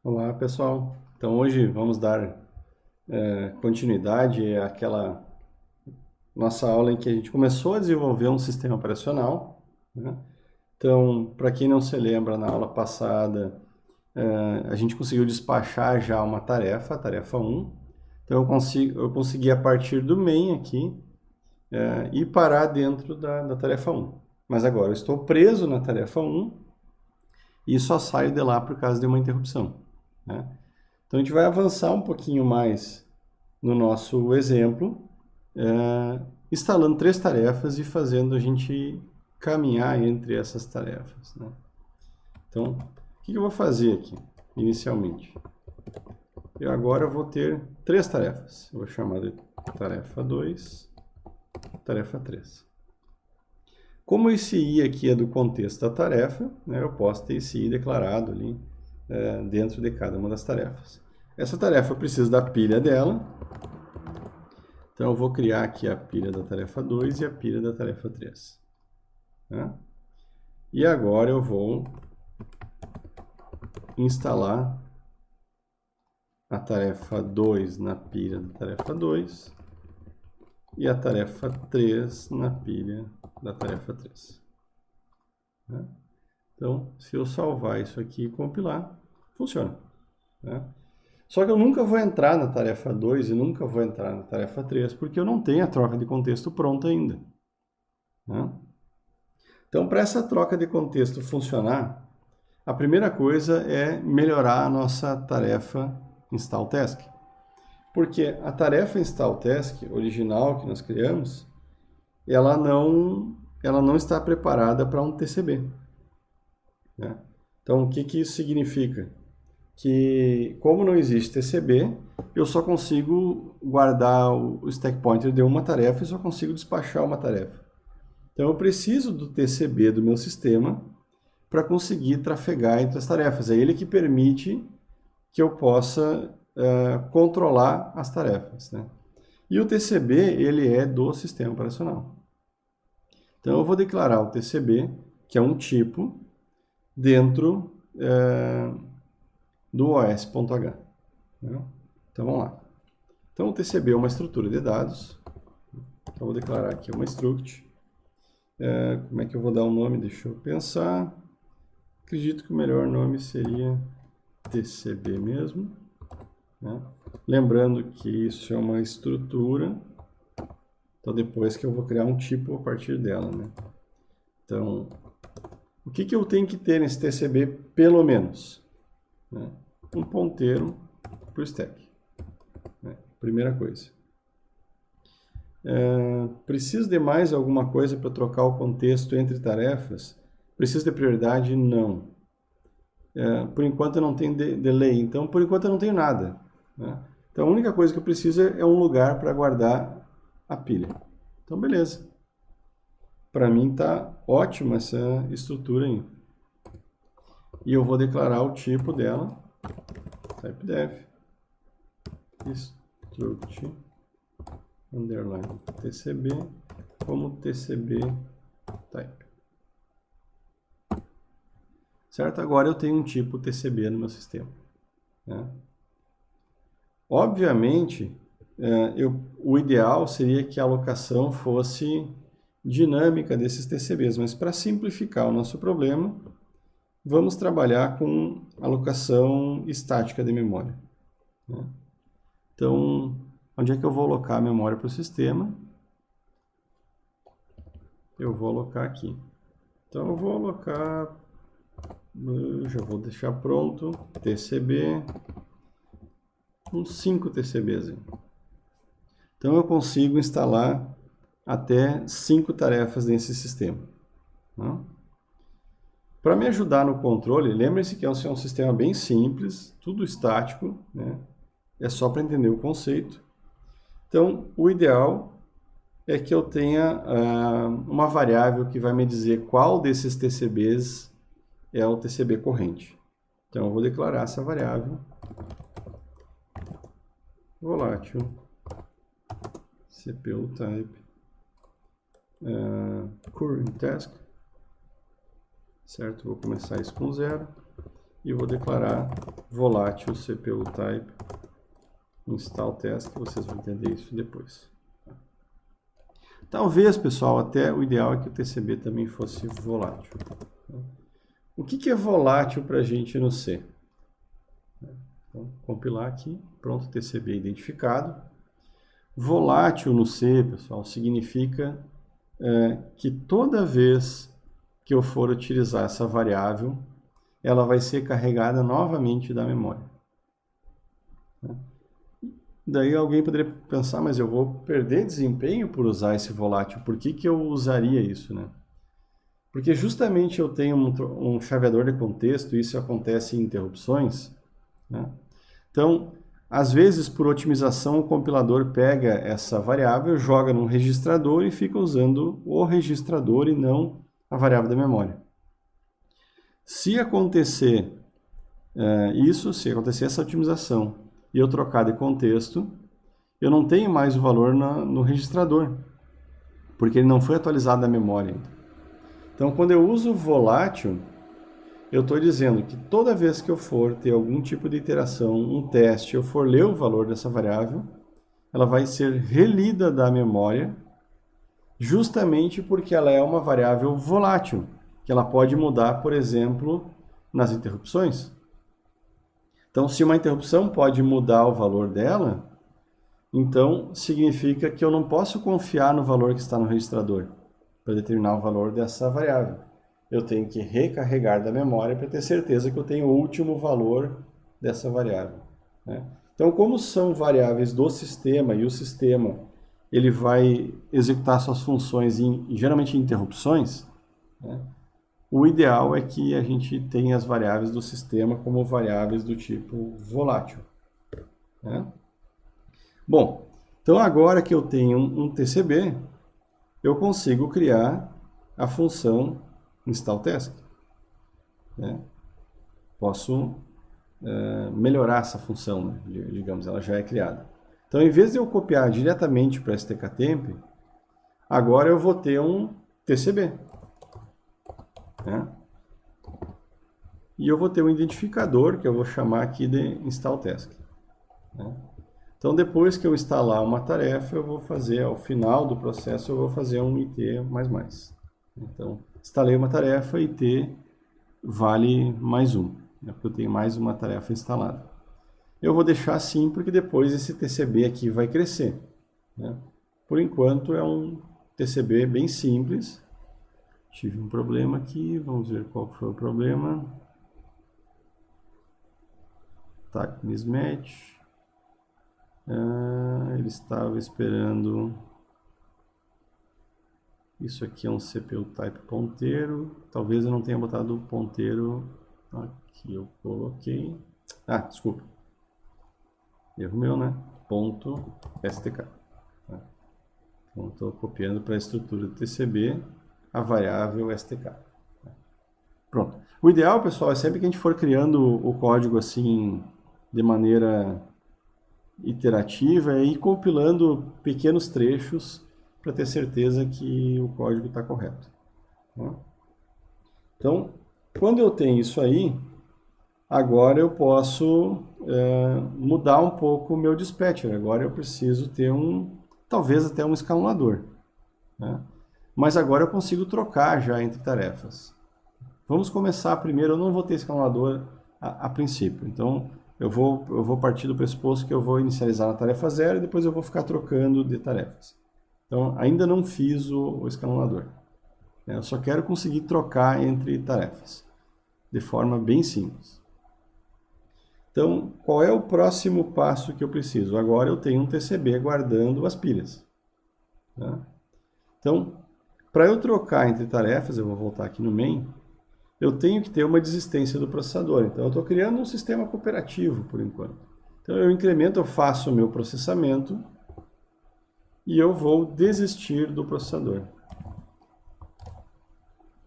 Olá, pessoal. Então, hoje vamos dar continuidade àquela nossa aula em que a gente começou a desenvolver um sistema operacional, né? Então, para quem não se lembra, na aula passada, a gente conseguiu despachar já uma tarefa, a tarefa 1. Então, eu consegui, a partir do main aqui, ir parar dentro da tarefa 1. Mas agora eu estou preso na tarefa 1 e só saio de lá por causa de uma interrupção, né? Então, a gente vai avançar um pouquinho mais no nosso exemplo, instalando 3 tarefas e fazendo a gente caminhar entre essas tarefas, né? Então, o que eu vou fazer aqui, inicialmente? Eu agora vou ter 3 tarefas. Eu vou chamar de tarefa 2, tarefa 3. Como esse i aqui é do contexto da tarefa, né, eu posso ter esse i declarado ali dentro de cada uma das tarefas. Essa tarefa eu preciso da pilha dela. Então, eu vou criar aqui a pilha da tarefa 2 e a pilha da tarefa 3. Né? E agora eu vou instalar a tarefa 2 na pilha da tarefa 2 e a tarefa 3 na pilha da tarefa 3. Né? Então, se eu salvar isso aqui e compilar, funciona. Né? Só que eu nunca vou entrar na tarefa 2 e nunca vou entrar na tarefa 3, porque eu não tenho a troca de contexto pronta ainda. Né? Então, para essa troca de contexto funcionar, a primeira coisa é melhorar a nossa tarefa install task. Porque a tarefa install task original que nós criamos, ela não está preparada para um TCB. Né? Então, o que isso significa? Que, como não existe TCB, eu só consigo guardar o stack pointer de uma tarefa e só consigo despachar uma tarefa. Então, eu preciso do TCB do meu sistema para conseguir trafegar entre as tarefas. É ele que permite que eu possa controlar as tarefas. Né? E o TCB, ele é do sistema operacional. Então, eu vou declarar o TCB, que é um tipo, dentro do os.h. Né? Então, vamos lá. Então, o TCB é uma estrutura de dados. Então, eu vou declarar aqui uma struct. Como é que eu vou dar o nome? Deixa eu pensar. Acredito que o melhor nome seria TCB mesmo. Né? Lembrando que isso é uma estrutura. Então, depois que eu vou criar um tipo a partir dela. Né? Então, o que eu tenho que ter nesse TCB, pelo menos? Né? Um ponteiro para o stack. Né? Primeira coisa. Preciso de mais alguma coisa para trocar o contexto entre tarefas? Preciso de prioridade? Não. Por enquanto eu não tenho delay, então por enquanto eu não tenho nada. Né? Então a única coisa que eu preciso é um lugar para guardar a pilha. Então beleza. Para mim está ótima essa estrutura aí. E eu vou declarar o tipo dela, typedef, struct, underline tcb, como tcb type. Certo? Agora eu tenho um tipo TCB no meu sistema. Né? Obviamente, o ideal seria que a alocação fosse dinâmica desses TCBs, mas para simplificar o nosso problema, vamos trabalhar com alocação estática de memória. Né? Então, onde é que eu vou alocar a memória para o sistema? Eu vou alocar aqui. Então, eu vou alocar, já vou deixar pronto, TCB, uns 5 TCBs. Então, eu consigo instalar até 5 tarefas nesse sistema. Né? Para me ajudar no controle, lembre-se que é um sistema bem simples, tudo estático, né? É só para entender o conceito. Então, o ideal é que eu tenha uma variável que vai me dizer qual desses TCBs é o TCB corrente. Então, eu vou declarar essa variável. Volátil, CPU type, current task, certo? Vou começar isso com 0. e vou declarar volátil CPU type install test, que vocês vão entender isso depois. Talvez, pessoal, até o ideal é que o TCB também fosse volátil. O que é volátil para a gente no C? Então, compilar aqui, pronto, TCB identificado. Volátil no C, pessoal, significa que toda vez que eu for utilizar essa variável, ela vai ser carregada novamente da memória. Daí alguém poderia pensar, mas eu vou perder desempenho por usar esse volátil, por que eu usaria isso, né? Porque justamente eu tenho um chaveador de contexto, e isso acontece em interrupções, né? Então, às vezes, por otimização, o compilador pega essa variável, joga num registrador e fica usando o registrador e não a variável da memória. Se acontecer se acontecer essa otimização e eu trocar de contexto, eu não tenho mais o valor no registrador, porque ele não foi atualizado na memória ainda. Então, quando eu uso volátil, eu estou dizendo que toda vez que eu for ter algum tipo de iteração, um teste, eu for ler o valor dessa variável, ela vai ser relida da memória, justamente porque ela é uma variável volátil, que ela pode mudar, por exemplo, nas interrupções. Então, se uma interrupção pode mudar o valor dela, então significa que eu não posso confiar no valor que está no registrador para determinar o valor dessa variável. Eu tenho que recarregar da memória para ter certeza que eu tenho o último valor dessa variável, né? Então, como são variáveis do sistema e o sistema ele vai executar suas funções geralmente em interrupções, né? O ideal é que a gente tenha as variáveis do sistema como variáveis do tipo volátil, né? Bom, então agora que eu tenho um TCB, eu consigo criar a função installTask, né? Posso melhorar essa função, né? Digamos, ela já é criada. Então, em vez de eu copiar diretamente para STK-Temp, agora eu vou ter um TCB, né? E eu vou ter um identificador que eu vou chamar aqui de installTask, né? Então, depois que eu instalar uma tarefa, eu vou fazer, ao final do processo, eu vou fazer um IT++. Então, instalei uma tarefa, IT vale mais um, né? Porque eu tenho mais uma tarefa instalada. Eu vou deixar assim, porque depois esse TCB aqui vai crescer, né? Por enquanto, é um TCB bem simples. Tive um problema aqui, vamos ver qual foi o problema. Tá, mismatch. Ele estava esperando. Isso aqui é um CPU type ponteiro. Talvez eu não tenha botado o ponteiro. Aqui eu coloquei. Desculpa. Erro meu, né? Ponto .stk. Tá? Então, estou copiando para a estrutura do TCB a variável stk. Pronto. O ideal, pessoal, é sempre que a gente for criando o código assim de maneira iterativa é ir compilando pequenos trechos para ter certeza que o código está correto, né? Então, quando eu tenho isso aí, agora eu posso mudar um pouco o meu dispatcher. Agora eu preciso ter talvez até um escalonador, né? Mas agora eu consigo trocar já entre tarefas. Vamos começar primeiro, eu não vou ter escalonador a princípio. Então, eu vou partir do pressuposto que eu vou inicializar na tarefa 0 e depois eu vou ficar trocando de tarefas. Então, ainda não fiz o escalonador. Eu só quero conseguir trocar entre tarefas, de forma bem simples. Então, qual é o próximo passo que eu preciso? Agora eu tenho um TCB guardando as pilhas, né? Então, para eu trocar entre tarefas, eu vou voltar aqui no main, eu tenho que ter uma desistência do processador. Então, eu estou criando um sistema cooperativo, por enquanto. Então, eu incremento, eu faço o meu processamento e eu vou desistir do processador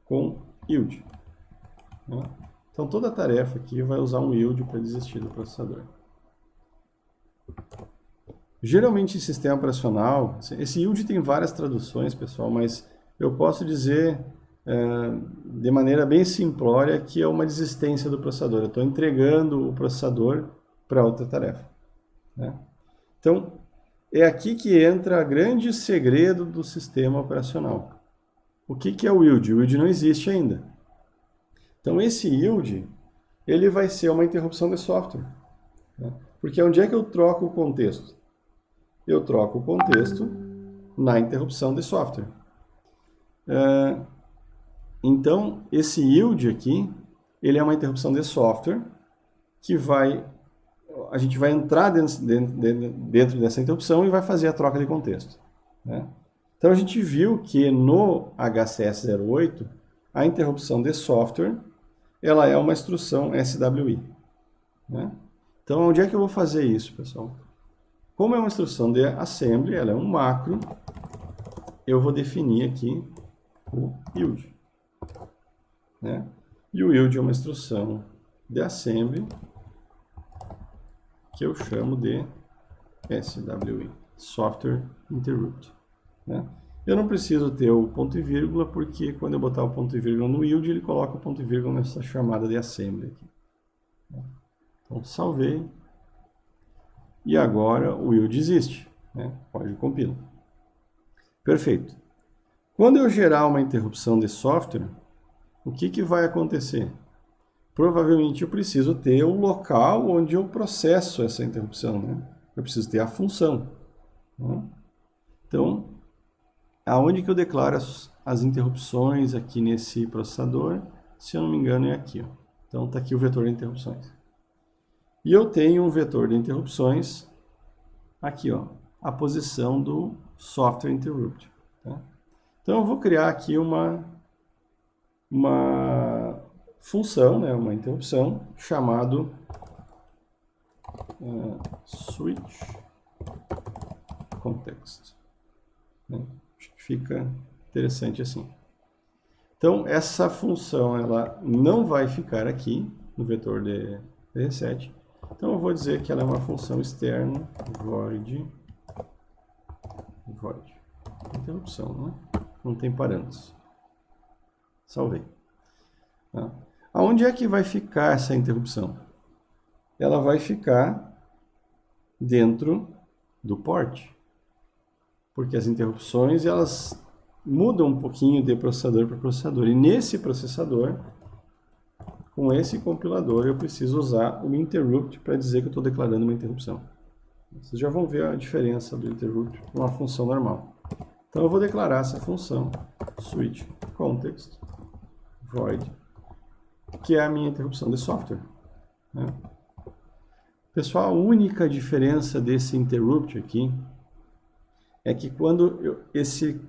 com yield, né? Então, toda tarefa aqui vai usar um yield para desistir do processador. Geralmente, em sistema operacional, esse yield tem várias traduções, pessoal, mas eu posso dizer de maneira bem simplória, que é uma desistência do processador. Eu estou entregando o processador para outra tarefa. Né? Então, é aqui que entra o grande segredo do sistema operacional. O que é o yield? O yield não existe ainda. Então, esse yield, ele vai ser uma interrupção de software. Né? Porque onde é que eu troco o contexto? Eu troco o contexto na interrupção de software. Então, esse yield aqui, ele é uma interrupção de software que a gente vai entrar dentro dessa interrupção e vai fazer a troca de contexto. Né? Então, a gente viu que no HCS08, a interrupção de software, ela é uma instrução SWI. Né? Então, onde é que eu vou fazer isso, pessoal? Como é uma instrução de assembly, ela é um macro, eu vou definir aqui o yield. Né? E o yield é uma instrução de assembly que eu chamo de SWI, Software Interrupt. Né? Eu não preciso ter o ponto e vírgula, porque quando eu botar o ponto e vírgula no yield, ele coloca o ponto e vírgula nessa chamada de assembly aqui. Então, salvei. E agora o yield existe. Né? Pode compilar. Perfeito. Quando eu gerar uma interrupção de software, o que vai acontecer? Provavelmente eu preciso ter o local onde eu processo essa interrupção. Né? Eu preciso ter a função. Né? Então, aonde que eu declaro as interrupções aqui nesse processador? Se eu não me engano, é aqui. Ó. Então, está aqui o vetor de interrupções. E eu tenho um vetor de interrupções aqui, ó, a posição do software interrupt. Tá? Então, eu vou criar aqui uma função, né, uma interrupção, chamado switch context. Né? Acho que fica interessante assim. Então, essa função ela não vai ficar aqui no vetor de reset. Então, eu vou dizer que ela é uma função externa, void, interrupção, né? Não tem parâmetros. Salvei. Tá? Aonde é que vai ficar essa interrupção? Ela vai ficar dentro do port. Porque as interrupções, elas mudam um pouquinho de processador para processador. E nesse processador, com esse compilador, eu preciso usar o interrupt para dizer que eu estou declarando uma interrupção. Vocês já vão ver a diferença do interrupt com uma função normal. Então, eu vou declarar essa função switch context void, que é a minha interrupção de software. Né? Pessoal, a única diferença desse interrupt aqui é que quando esse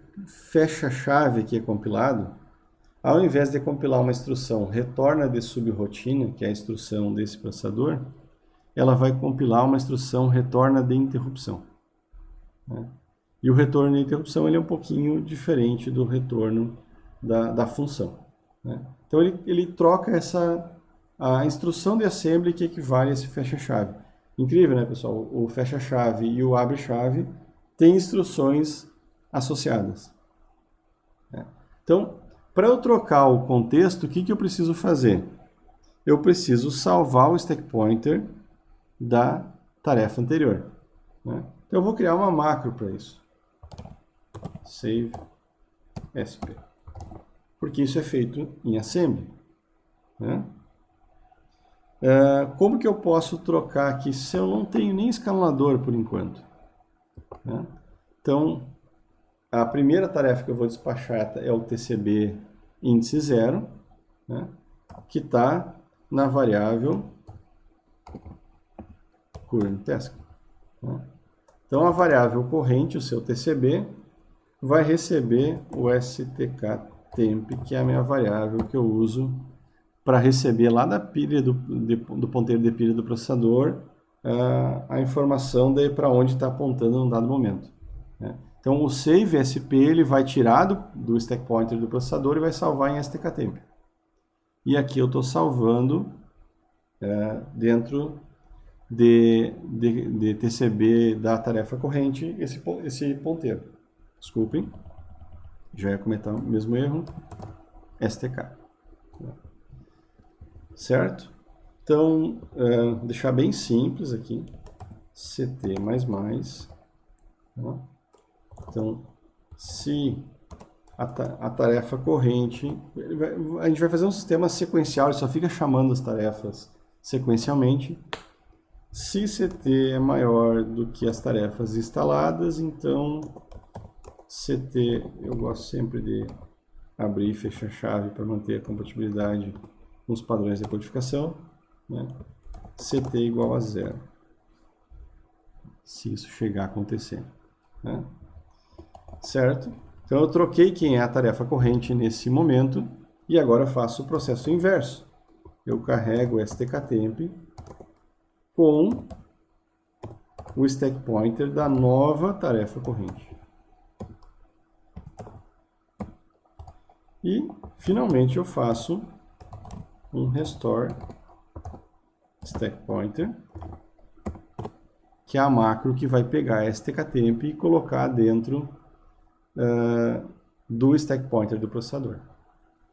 fecha-chave aqui é compilado, ao invés de compilar uma instrução retorna de subrotina, que é a instrução desse processador, ela vai compilar uma instrução retorna de interrupção. Né? E o retorno de interrupção ele é um pouquinho diferente do retorno da função. Né? Então ele troca a instrução de assembly que equivale a esse fecha-chave. Incrível, né, pessoal? O fecha-chave e o abre-chave têm instruções associadas. Né? Então, para eu trocar o contexto, o que eu preciso fazer? Eu preciso salvar o stack pointer da tarefa anterior. Né? Então, eu vou criar uma macro para isso. Save SP. Porque isso é feito em assembly. Né? Como que eu posso trocar aqui se eu não tenho nem escalador por enquanto? Né? Então, a primeira tarefa que eu vou despachar é o TCB índice 0, né? Que está na variável current task. Né? Então, a variável corrente, o seu TCB, vai receber o stk-temp, que é a minha variável que eu uso para receber lá da pilha do ponteiro de pilha do processador a informação para onde está apontando num dado momento. Né? Então, o save SP ele vai tirar do stack pointer do processador e vai salvar em stk-temp. E aqui eu estou salvando dentro de TCB da tarefa corrente esse ponteiro. Desculpem, já ia cometer o mesmo erro. STK. Certo? Então, deixar bem simples aqui. CT++. Tá? Então, se a tarefa corrente... A gente vai fazer um sistema sequencial, ele só fica chamando as tarefas sequencialmente. Se CT é maior do que as tarefas instaladas, então CT, eu gosto sempre de abrir e fechar a chave para manter a compatibilidade com os padrões de codificação, né? CT igual a 0, se isso chegar a acontecer, né? Certo? Então eu troquei quem é a tarefa corrente nesse momento e agora eu faço o processo inverso. Eu carrego o STKTemp com o stack pointer da nova tarefa corrente. E, finalmente, eu faço um restore stack pointer, que é a macro que vai pegar a STKTemp e colocar dentro do stack pointer do processador.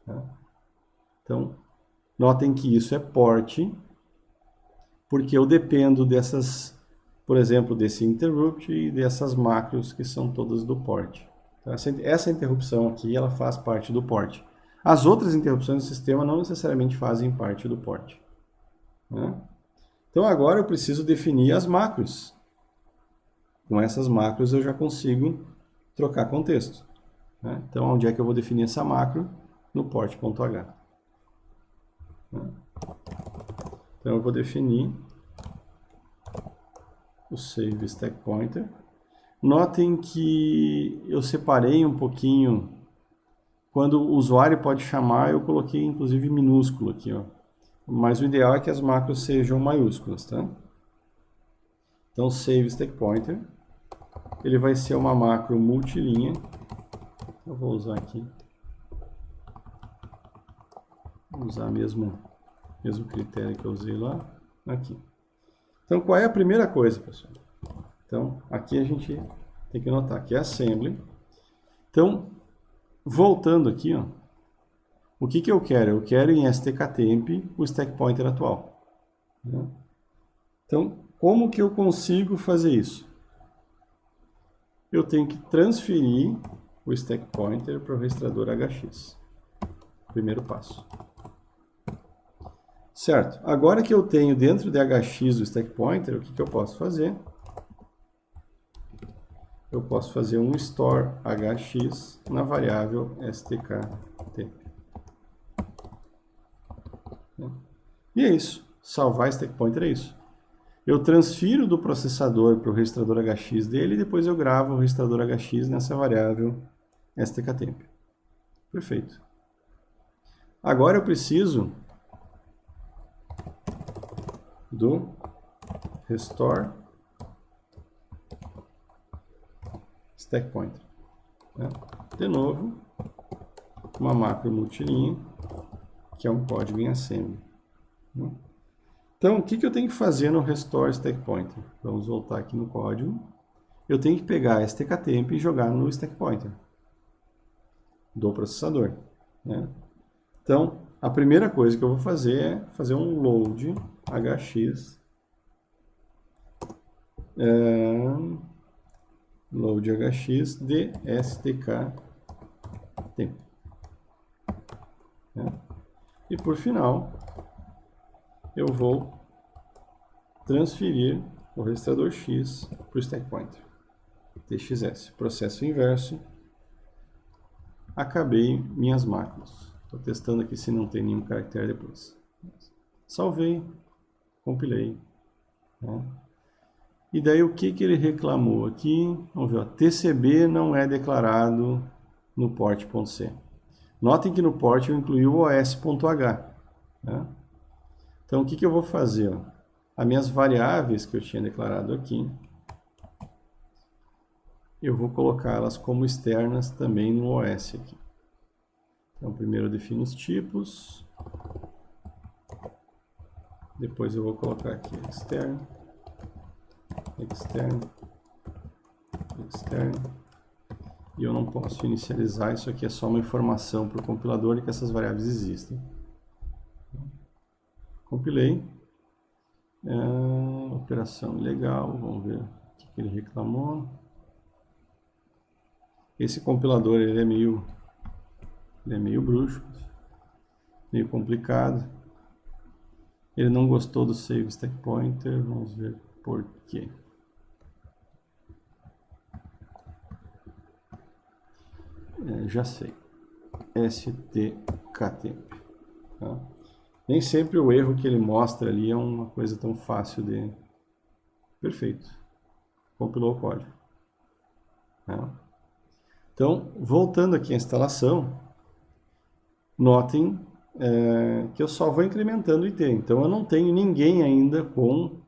Tá? Então, notem que isso é port, porque eu dependo dessas, por exemplo, desse interrupt e dessas macros que são todas do port. Essa interrupção aqui, ela faz parte do port. As outras interrupções do sistema não necessariamente fazem parte do port. Né? Então agora eu preciso definir as macros. Com essas macros eu já consigo trocar contexto. Né? Então onde é que eu vou definir essa macro? No port.h. Né? Então eu vou definir o save stack pointer. Notem que eu separei um pouquinho, quando o usuário pode chamar, eu coloquei inclusive minúsculo aqui, ó. Mas o ideal é que as macros sejam maiúsculas, tá? Então, save stack pointer, ele vai ser uma macro multilinha, eu vou usar aqui, vou usar mesmo critério que eu usei lá, aqui. Então, qual é a primeira coisa, pessoal? Então, aqui a gente tem que notar que é assembly. Então, voltando aqui, ó, o que eu quero? Eu quero em STKTemp o stack pointer atual. Né? Então, como que eu consigo fazer isso? Eu tenho que transferir o stack pointer para o registrador HX. Primeiro passo. Certo. Agora que eu tenho dentro de HX o stack pointer, o que eu posso fazer? Eu posso fazer um store hx na variável STKTemp. E é isso. Salvar stack pointer é isso. Eu transfiro do processador para o registrador HX dele e depois eu gravo o registrador HX nessa variável STKTemp. Perfeito. Agora eu preciso do restore stack pointer. Né? De novo, uma macro multilinha, que é um código em assembly. Né? Então, o que eu tenho que fazer no restore stack pointer? Vamos voltar aqui no código. Eu tenho que pegar a STKTemp e jogar no stack pointer do processador. Né? Então, a primeira coisa que eu vou fazer é fazer um load hx load hx de STKTemp. Né? E por final, eu vou transferir o registrador X para o stack pointer. TXS. Processo inverso. Acabei minhas macros. Estou testando aqui se não tem nenhum caractere depois. Salvei. Compilei. Né? E daí o que ele reclamou aqui? Vamos ver. Ó, TCB não é declarado no port.c. Notem que no port eu incluí o os.h. Né? Então o que eu vou fazer? Ó? As minhas variáveis que eu tinha declarado aqui, eu vou colocá-las como externas também no OS aqui. Então, primeiro eu defino os tipos. Depois eu vou colocar aqui externo, externo, externo. e eu não posso inicializar, isso aqui é só uma informação para o compilador de que essas variáveis existem. Compilei. Operação legal, vamos ver o que ele reclamou. Esse compilador ele é meio bruxo, meio complicado. Ele não gostou do save stack pointer, vamos ver por quê. Já sei. STKTemp. Tá? Nem sempre o erro que ele mostra ali é uma coisa tão fácil de... Perfeito. Compilou o código. Tá? Então, voltando aqui à instalação, notem que eu só vou incrementando o IT. Então, eu não tenho ninguém ainda com...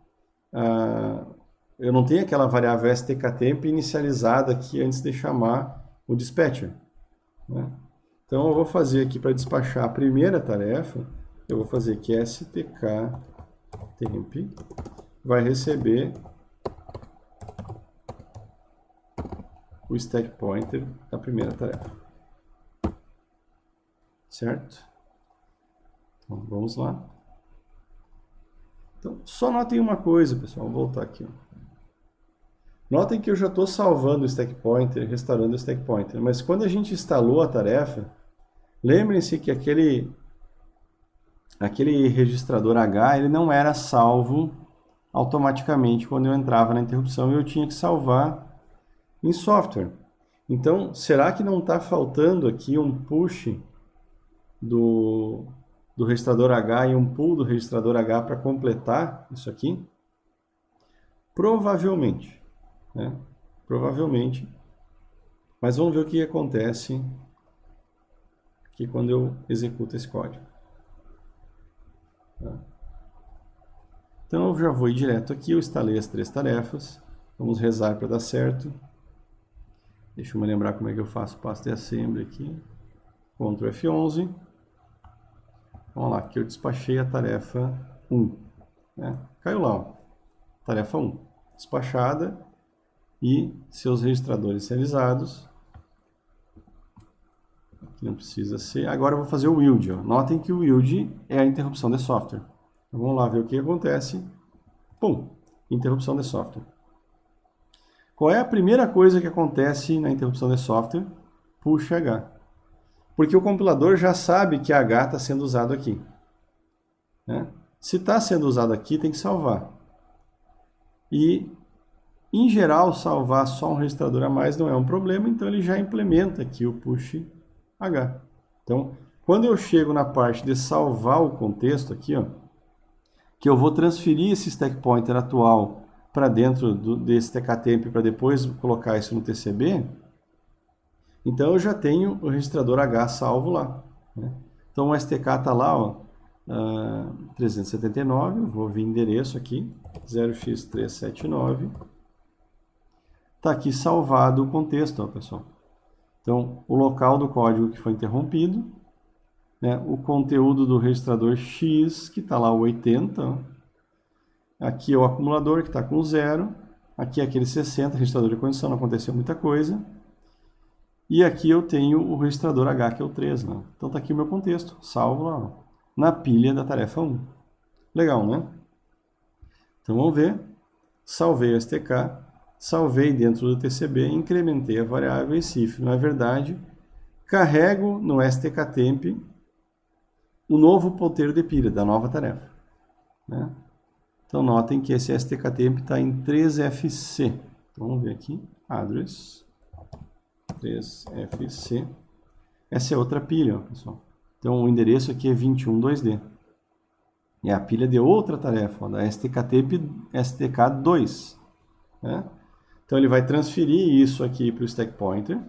eu não tenho aquela variável STKTemp inicializada aqui antes de chamar o dispatcher. Né? Então, eu vou fazer aqui para despachar a primeira tarefa, eu vou fazer que STKTemp vai receber o stack pointer da primeira tarefa. Certo? Então, vamos lá. Então, só notem uma coisa, pessoal. Vou voltar aqui. Notem que eu já estou salvando o stack pointer, restaurando o stack pointer. Mas quando a gente instalou a tarefa, lembrem-se que aquele registrador H ele não era salvo automaticamente quando eu entrava na interrupção e eu tinha que salvar em software. Então, será que não está faltando aqui um push do registrador H e um pull do registrador H para completar isso aqui? Provavelmente. Né? Provavelmente. Mas vamos ver o que acontece aqui quando eu executo esse código. Tá? Então, eu já vou ir direto aqui. Eu instalei as 3 tarefas. Vamos rezar para dar certo. Deixa eu me lembrar como é que eu faço o passo de assembly aqui. Ctrl F11. Vamos lá, aqui eu despachei a tarefa 1. Né? Caiu lá, ó. Tarefa 1. Despachada e seus registradores serializados. Aqui não precisa ser. Agora eu vou fazer o yield. Ó. Notem que o yield é a interrupção de software. Então, vamos lá ver o que acontece. Pum! Interrupção de software. Qual é a primeira coisa que acontece na interrupção de software? Puxa H. Porque o compilador já sabe que H está sendo usado aqui. Né? Se está sendo usado aqui, tem que salvar. E, em geral, salvar só um registrador a mais não é um problema, então ele já implementa aqui o push H. Então, quando eu chego na parte de salvar o contexto aqui, ó, que eu vou transferir esse stack pointer atual para dentro desse TKTemp para depois colocar isso no TCB, então eu já tenho o registrador H salvo lá. Né? Então o STK está lá, ó, 379, vou vir endereço aqui, 0x379. Está aqui salvado o contexto, ó, pessoal. Então o local do código que foi interrompido, né? O conteúdo do registrador X, que está lá o 80, ó. Aqui é o acumulador que está com 0. Aqui é aquele 60, registrador de condição, não aconteceu muita coisa. E aqui eu tenho o registrador H, que é o 3. Né? Então está aqui o meu contexto, salvo lá, ó, na pilha da tarefa 1. Legal, né? Então vamos ver. Salvei o STK, salvei dentro do TCB, incrementei a variável e cif. Na verdade, carrego no STKTemp o novo ponteiro de pilha da nova tarefa. Né? Então, notem que esse STKTemp está em 3FC. Então, vamos ver aqui. Address. 3FC. Essa é outra pilha, ó, pessoal. Então, o endereço aqui é 21.2D. É a pilha de outra tarefa, ó, da STKTemp STK2. Né? Então, ele vai transferir isso aqui para o stack pointer.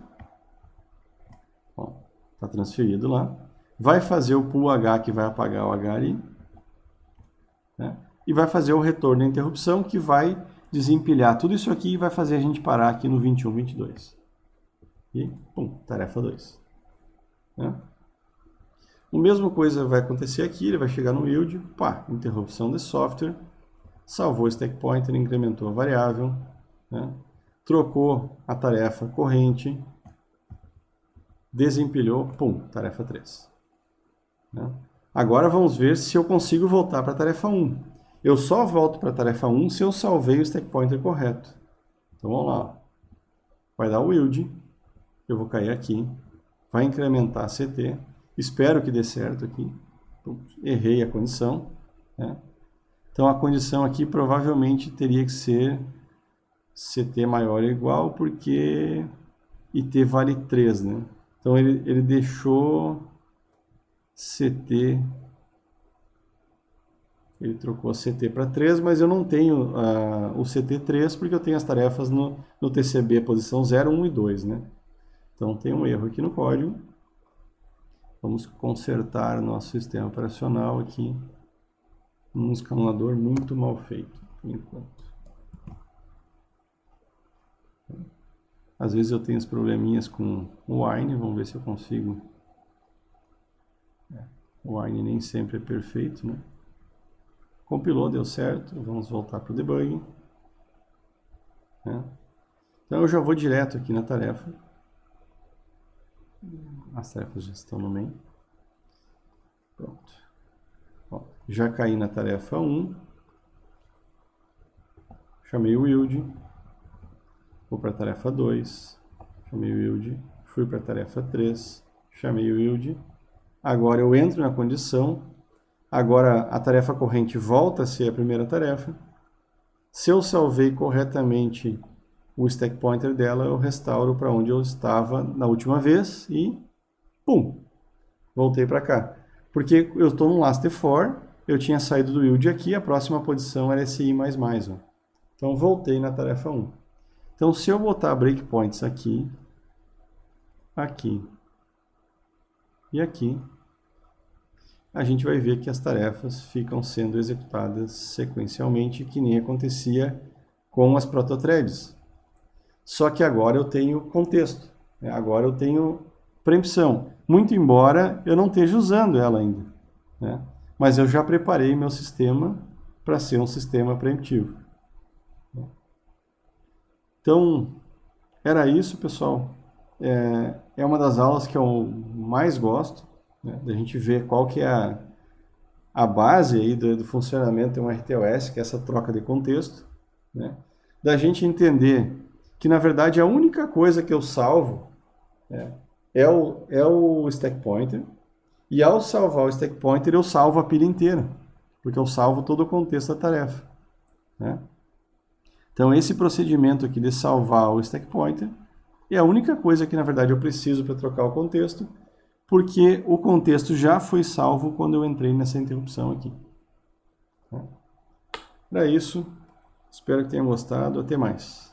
Está transferido lá. Vai fazer o pull H, que vai apagar o H ali. Né? E vai fazer o retorno da interrupção, que vai desempilhar tudo isso aqui e vai fazer a gente parar aqui no 21, 22. E, pum, tarefa 2. Né? A mesma coisa vai acontecer aqui, ele vai chegar no yield, pá, interrupção de software, salvou o stack pointer, incrementou a variável, né? Trocou a tarefa corrente, desempilhou, pum, tarefa 3. Né? Agora vamos ver se eu consigo voltar para a tarefa 1. Eu só volto para a tarefa 1 se eu salvei o stack pointer correto. Então vamos lá. Vai dar o yield, eu vou cair aqui, vai incrementar a CT, espero que dê certo aqui. Errei a condição. Né? Então a condição aqui provavelmente teria que ser CT maior ou igual, porque IT vale 3, né? Então ele deixou CT, ele trocou CT para 3, mas eu não tenho o CT3 porque eu tenho as tarefas no TCB posição 0, 1 e 2, né? Então tem um erro aqui no código. Vamos consertar nosso sistema operacional aqui. Um escalador muito mal feito, por enquanto. Às vezes eu tenho os probleminhas com o Wine, vamos ver se eu consigo. O Wine nem sempre é perfeito, né? Compilou, deu certo, vamos voltar para o debug. Né? Então eu já vou direto aqui na tarefa. As tarefas já estão no main. Pronto. Ó, já caí na tarefa 1. Chamei o yield. Vou para a tarefa 2. Chamei o yield. Fui para a tarefa 3. Chamei o yield. Agora eu entro na condição. Agora a tarefa corrente volta a ser a primeira tarefa. Se eu salvei corretamente o stack pointer dela, eu restauro para onde eu estava na última vez e pum, voltei para cá. Porque eu estou no last for, eu tinha saído do yield aqui, a próxima posição era esse i++. Ó. Então voltei na tarefa 1. Então se eu botar breakpoints aqui, aqui e aqui, a gente vai ver que as tarefas ficam sendo executadas sequencialmente, que nem acontecia com as protothreads. Só que agora eu tenho contexto, né? Agora eu tenho preempção, muito embora eu não esteja usando ela ainda. Né? Mas eu já preparei meu sistema para ser um sistema preemptivo. Então, era isso, pessoal. É uma das aulas que eu mais gosto, né? Da gente ver qual que é a base aí do funcionamento de um RTOS, que é essa troca de contexto. Né? Da gente entender que, na verdade, a única coisa que eu salvo é o stack pointer, e ao salvar o stack pointer, eu salvo a pilha inteira, porque eu salvo todo o contexto da tarefa. Né? Então, esse procedimento aqui de salvar o stack pointer é a única coisa que, na verdade, eu preciso para trocar o contexto, porque o contexto já foi salvo quando eu entrei nessa interrupção aqui. Era isso. Espero que tenham gostado. Até mais.